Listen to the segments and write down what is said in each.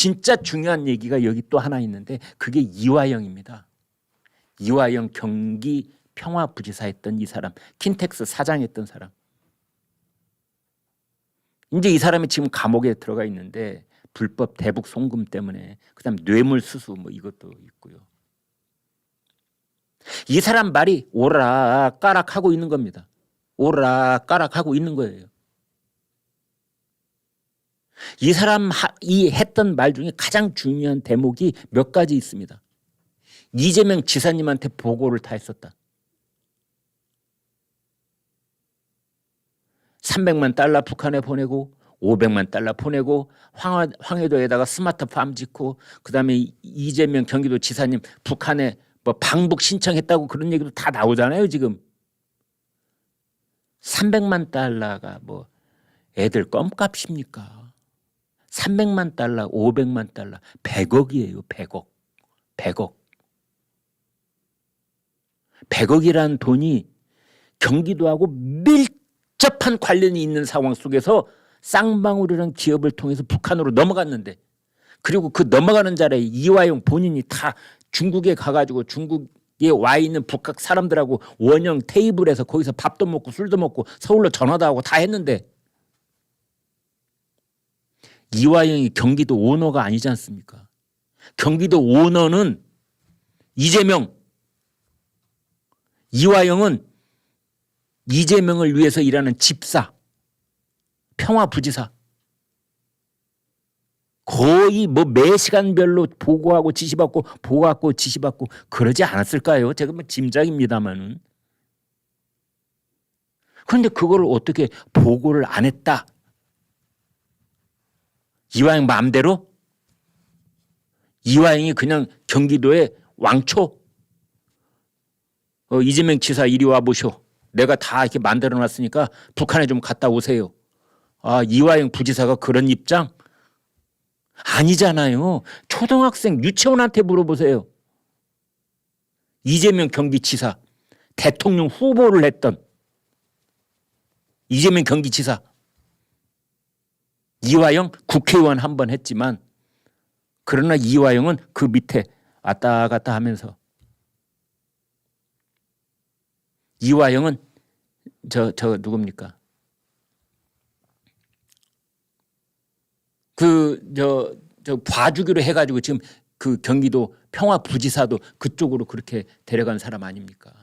진짜 중요한 얘기가 여기 또 하나 있는데 그게 이화영입니다. 이화영 경기 평화부지사 했던 이 사람, 킨텍스 사장 했던 사람. 이제 이 사람이 지금 감옥에 들어가 있는데 불법 대북 송금 때문에, 그다음 뇌물수수 뭐 이것도 있고요. 이 사람 말이 오락가락하고 있는 겁니다. 오락가락하고 있는 거예요. 이 사람이 했던 말 중에 가장 중요한 대목이 몇 가지 있습니다. 이재명 지사님한테 보고를 다 했었다. 300만 달러 북한에 보내고 500만 달러 보내고 황해도에다가 스마트팜 짓고, 그다음에 이재명 경기도 지사님 북한에 뭐 방북 신청했다고 그런 얘기도 다 나오잖아요. 지금 300만 달러가 뭐 애들 껌값입니까? 300만 달러, 500만 달러, 100억이에요. 100억. 100억. 100억이라는 돈이 경기도하고 밀접한 관련이 있는 상황 속에서 쌍방울이라는 기업을 통해서 북한으로 넘어갔는데, 그리고 그 넘어가는 자리에 이화영 본인이 다 중국에 가가지고 중국에 와 있는 북한 사람들하고 원형 테이블에서 거기서 밥도 먹고 술도 먹고 서울로 전화도 하고 다 했는데, 이화영이 경기도 오너가 아니지 않습니까? 경기도 오너는 이재명, 이화영은 이재명을 위해서 일하는 집사, 평화부지사. 거의 뭐 매 시간별로 보고하고 지시받고 보고하고 지시받고 그러지 않았을까요? 제가 뭐 짐작입니다만은. 그런데 그걸 어떻게 보고를 안 했다? 이화영 마음대로? 이화영이 그냥 경기도의 왕초? 이재명 지사 이리 와보쇼. 내가 다 이렇게 만들어 놨으니까 북한에 좀 갔다 오세요. 아, 이화영 부지사가 그런 입장? 아니잖아요. 초등학생 유치원한테 물어보세요. 이재명 경기지사, 대통령 후보를 했던 이재명 경기지사, 이화영 국회의원 한 번 했지만, 그러나 이화영은 그 밑에 왔다 갔다 하면서, 이화영은 저 누굽니까? 저 봐주기로 해가지고 지금 그 경기도 평화부지사도 그쪽으로 그렇게 데려간 사람 아닙니까?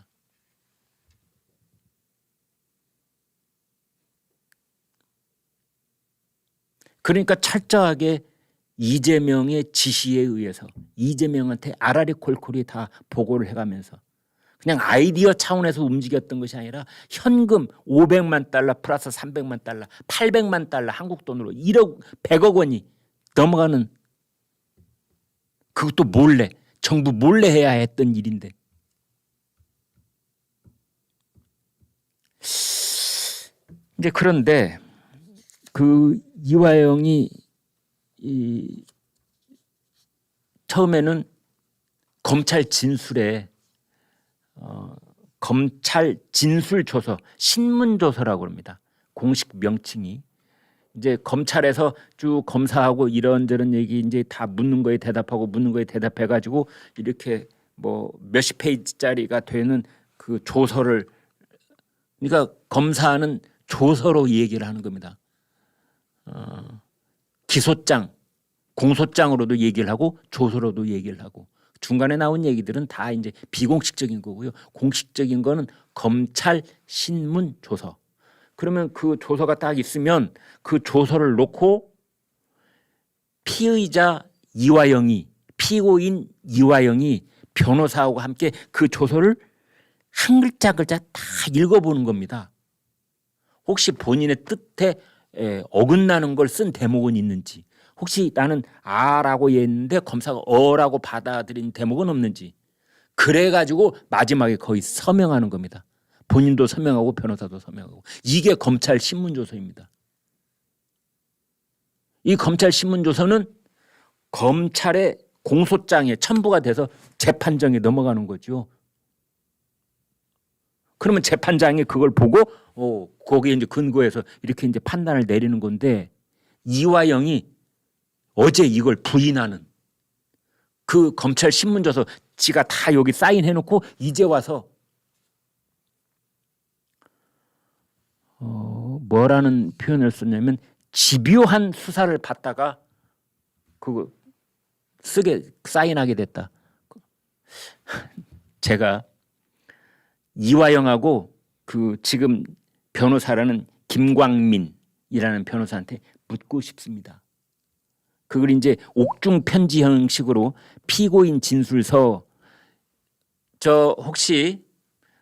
그러니까 철저하게 이재명의 지시에 의해서 이재명한테 아라리 콜콜이 다 보고를 해가면서 그냥 아이디어 차원에서 움직였던 것이 아니라 현금 500만 달러 플러스 300만 달러, 800만 달러 한국 돈으로 1억 100억 원이 넘어가는, 그것도 몰래, 정부 몰래 해야 했던 일인데. 이제 그런데 그 이화영이 처음에는 검찰 진술에 검찰 진술조서, 신문조서라고 합니다. 공식 명칭이. 이제 검찰에서 쭉 검사하고 이런저런 얘기 이제 다 묻는 거에 대답하고 묻는 거에 대답해 가지고 이렇게 뭐 몇십 페이지짜리가 되는 그 조서를, 그러니까 검사는 조서로 얘기를 하는 겁니다. 기소장, 공소장으로도 얘기를 하고 조서로도 얘기를 하고, 중간에 나온 얘기들은 다 이제 비공식적인 거고요. 공식적인 거는 검찰 신문 조서. 그러면 그 조서가 딱 있으면 그 조서를 놓고 피의자 이화영이, 피고인 이화영이 변호사하고 함께 그 조서를 한 글자 글자 다 읽어보는 겁니다. 혹시 본인의 뜻에 어긋나는 걸 쓴 대목은 있는지, 혹시 나는 아라고 했는데 검사가 어라고 받아들인 대목은 없는지, 그래가지고 마지막에 거의 서명하는 겁니다. 본인도 서명하고 변호사도 서명하고. 이게 검찰 신문조서입니다. 이 검찰 신문조서는 검찰의 공소장에 첨부가 돼서 재판정에 넘어가는 거죠. 그러면 재판장이 그걸 보고 거기에 이제 근거해서 이렇게 이제 판단을 내리는 건데, 이화영이 어제 이걸 부인하는 그 검찰 신문 줘서 지가 다 여기 사인해놓고 이제 와서 뭐라는 표현을 썼냐면 집요한 수사를 받다가 그거 쓰게 사인하게 됐다. 제가 이화영하고 그 지금 변호사라는 김광민이라는 변호사한테 묻고 싶습니다. 그걸 이제 옥중 편지 형식으로 피고인 진술서, 저 혹시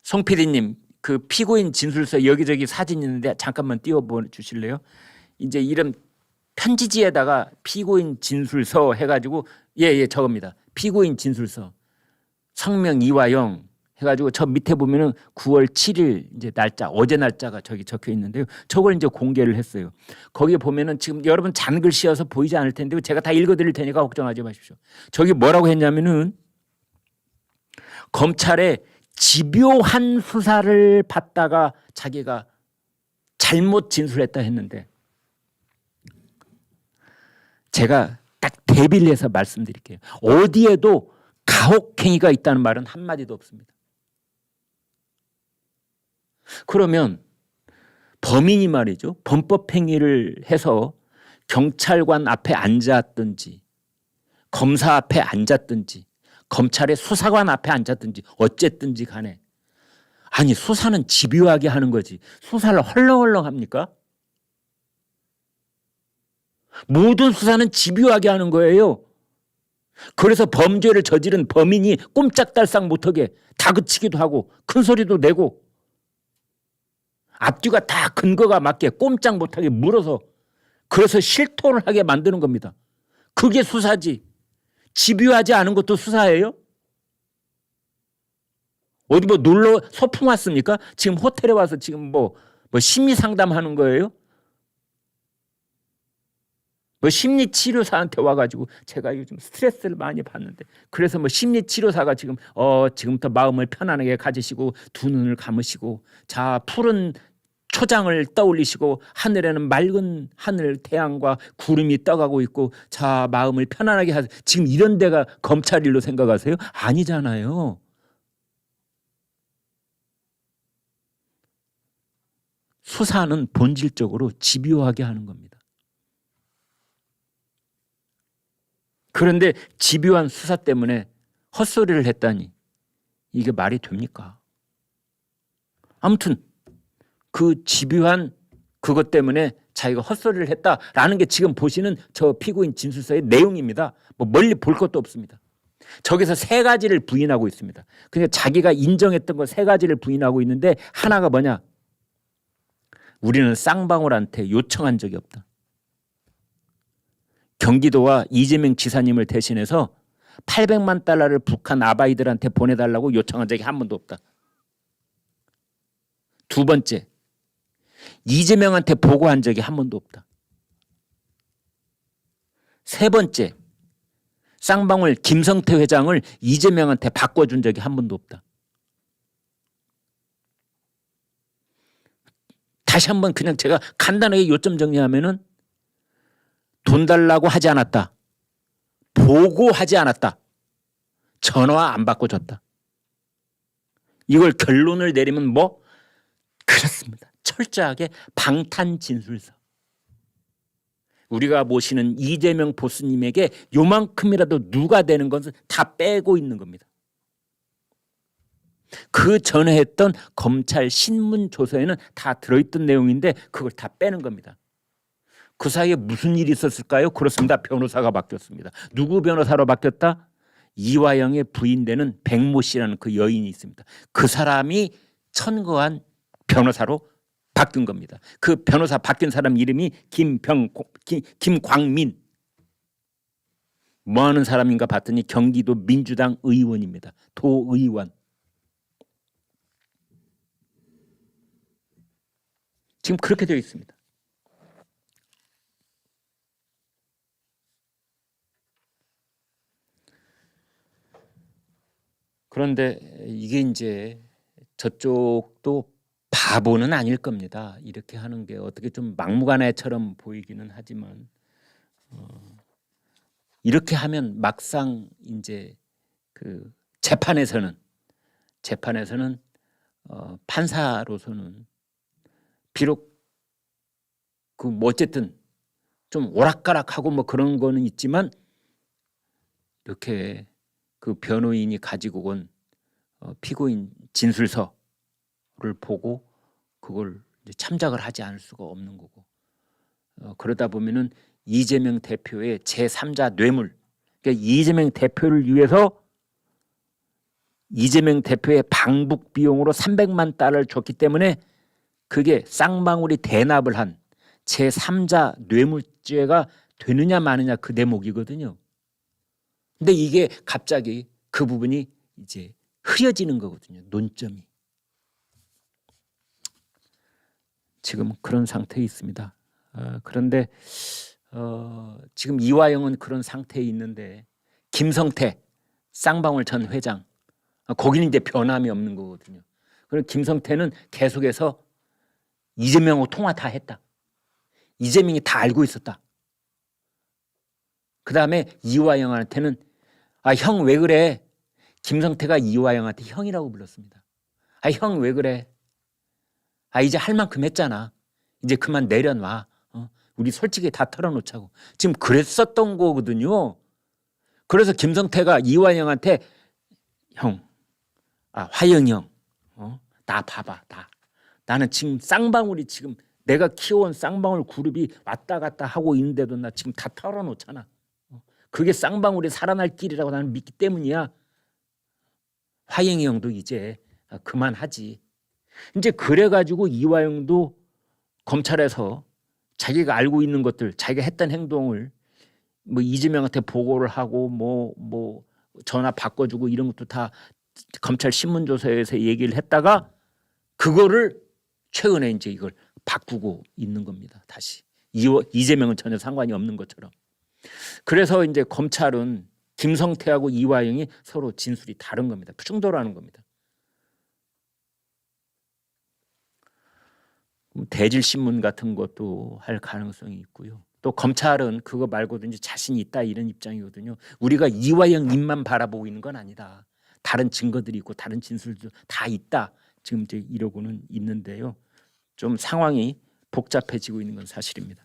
송 PD님 그 피고인 진술서 여기저기 사진 있는데 잠깐만 띄워보 주실래요? 이제 이런 편지지에다가 피고인 진술서 해가지고 예 저겁니다. 피고인 진술서 성명 이화영 해가지고 저 밑에 보면은 9월 7일 이제 날짜 어제 날짜가 저기 적혀 있는데요. 저걸 이제 공개를 했어요. 거기에 보면은 지금 여러분 잔글씨여서 보이지 않을 텐데 제가 다 읽어드릴 테니까 걱정하지 마십시오. 저기 뭐라고 했냐면은 검찰에 집요한 수사를 받다가 자기가 잘못 진술했다 했는데 제가 딱 대비를 해서 말씀드릴게요. 어디에도 가혹행위가 있다는 말은 한마디도 없습니다. 그러면 범인이 말이죠. 범법행위를 해서 경찰관 앞에 앉았든지 검사 앞에 앉았든지 검찰의 수사관 앞에 앉았든지 어쨌든지 간에 아니 수사는 집요하게 하는 거지 수사를 헐렁헐렁 합니까? 모든 수사는 집요하게 하는 거예요. 그래서 범죄를 저지른 범인이 꼼짝달싹 못하게 다그치기도 하고 큰 소리도 내고 앞뒤가 다 근거가 맞게 꼼짝 못하게 물어서 그래서 실토를 하게 만드는 겁니다. 그게 수사지. 집요하지 않은 것도 수사예요? 어디 뭐 놀러 소풍 왔습니까? 지금 호텔에 와서 지금 뭐 심리 상담하는 거예요? 뭐 심리치료사한테 와가지고 제가 요즘 스트레스를 많이 받는데 그래서 뭐 심리치료사가 지금 지금부터 마음을 편안하게 가지시고 두 눈을 감으시고 자 푸른 초장을 떠올리시고 하늘에는 맑은 하늘 태양과 구름이 떠가고 있고 자 마음을 편안하게 하세요. 지금 이런 데가 검찰 일로 생각하세요? 아니잖아요. 수사는 본질적으로 집요하게 하는 겁니다. 그런데 집요한 수사 때문에 헛소리를 했다니 이게 말이 됩니까? 아무튼 그 집요한 그것 때문에 자기가 헛소리를 했다라는 게 지금 보시는 저 피고인 진술서의 내용입니다. 뭐 멀리 볼 것도 없습니다. 저기서 세 가지를 부인하고 있습니다. 그러니까 자기가 인정했던 거 세 가지를 부인하고 있는데 하나가 뭐냐? 우리는 쌍방울한테 요청한 적이 없다. 경기도와 이재명 지사님을 대신해서 800만 달러를 북한 아바이들한테 보내달라고 요청한 적이 한 번도 없다. 두 번째, 이재명한테 보고한 적이 한 번도 없다. 세 번째, 쌍방울 김성태 회장을 이재명한테 바꿔준 적이 한 번도 없다. 다시 한번 그냥 제가 간단하게 요점 정리하면은 돈 달라고 하지 않았다. 보고하지 않았다. 전화 안 받고 줬다. 이걸 결론을 내리면 뭐? 그렇습니다. 철저하게 방탄 진술서. 우리가 모시는 이재명 보스님에게 요만큼이라도 누가 되는 것은 다 빼고 있는 겁니다. 그 전에 했던 검찰 신문 조서에는 다 들어있던 내용인데 그걸 다 빼는 겁니다. 그 사이에 무슨 일이 있었을까요? 그렇습니다. 변호사가 바뀌었습니다. 누구 변호사로 바뀌었다? 이화영의 부인되는 백모 씨라는 그 여인이 있습니다. 그 사람이 천거한 변호사로 바뀐 겁니다. 그 변호사 바뀐 사람 이름이 김광민. 뭐 하는 사람인가 봤더니 경기도 민주당 의원입니다. 도의원. 지금 그렇게 되어 있습니다. 그런데 이게 이제 저쪽도 바보는 아닐 겁니다. 이렇게 하는 게 어떻게 좀 막무가내처럼 보이기는 하지만 이렇게 하면 막상 이제 그 재판에서는 판사로서는 비록 그 뭐 어쨌든 좀 오락가락하고 뭐 그런 거는 있지만 이렇게 그 변호인이 가지고 온 피고인 진술서를 보고 그걸 이제 참작을 하지 않을 수가 없는 거고, 그러다 보면은 이재명 대표의 제3자 뇌물, 그러니까 이재명 대표를 위해서 이재명 대표의 방북 비용으로 300만 달러를 줬기 때문에 그게 쌍방울이 대납을 한 제3자 뇌물죄가 되느냐 마느냐 그 대목이거든요. 근데 이게 갑자기 그 부분이 이제 흐려지는 거거든요. 논점이. 지금 그런 상태에 있습니다. 그런데 지금 이화영은 그런 상태에 있는데 김성태 쌍방울 전 회장, 거기는 이제 변함이 없는 거거든요. 그리고 김성태는 계속해서 이재명하고 통화 다 했다. 이재명이 다 알고 있었다. 그 다음에 이화영한테는 형 왜 그래? 김성태가 이화영한테 형이라고 불렀습니다. 형 왜 그래? 이제 할 만큼 했잖아. 이제 그만 내려놔. 우리 솔직히 다 털어놓자고. 지금 그랬었던 거거든요. 그래서 김성태가 이화영한테 형, 화영이 형, 나 봐봐. 나는 지금 쌍방울이 지금 내가 키워온 쌍방울 그룹이 왔다 갔다 하고 있는데도 나 지금 다 털어놓잖아. 그게 쌍방울이 살아날 길이라고 나는 믿기 때문이야. 화영이 형도 이제 그만하지. 이제 그래가지고 이화영도 검찰에서 자기가 알고 있는 것들, 자기가 했던 행동을 뭐 이재명한테 보고를 하고 뭐 전화 바꿔주고 이런 것도 다 검찰 신문조서에서 얘기를 했다가 그거를 최근에 이제 이걸 바꾸고 있는 겁니다. 다시 이재명은 전혀 상관이 없는 것처럼. 그래서 이제 검찰은 김성태하고 이화영이 서로 진술이 다른 겁니다. 충돌하는 겁니다. 대질신문 같은 것도 할 가능성이 있고요. 또 검찰은 그거 말고도 이제 자신이 있다 이런 입장이거든요. 우리가 이화영 입만 바라보고 있는 건 아니다. 다른 증거들이 있고 다른 진술도 다 있다. 지금 이제 이러고는 있는데요. 좀 상황이 복잡해지고 있는 건 사실입니다.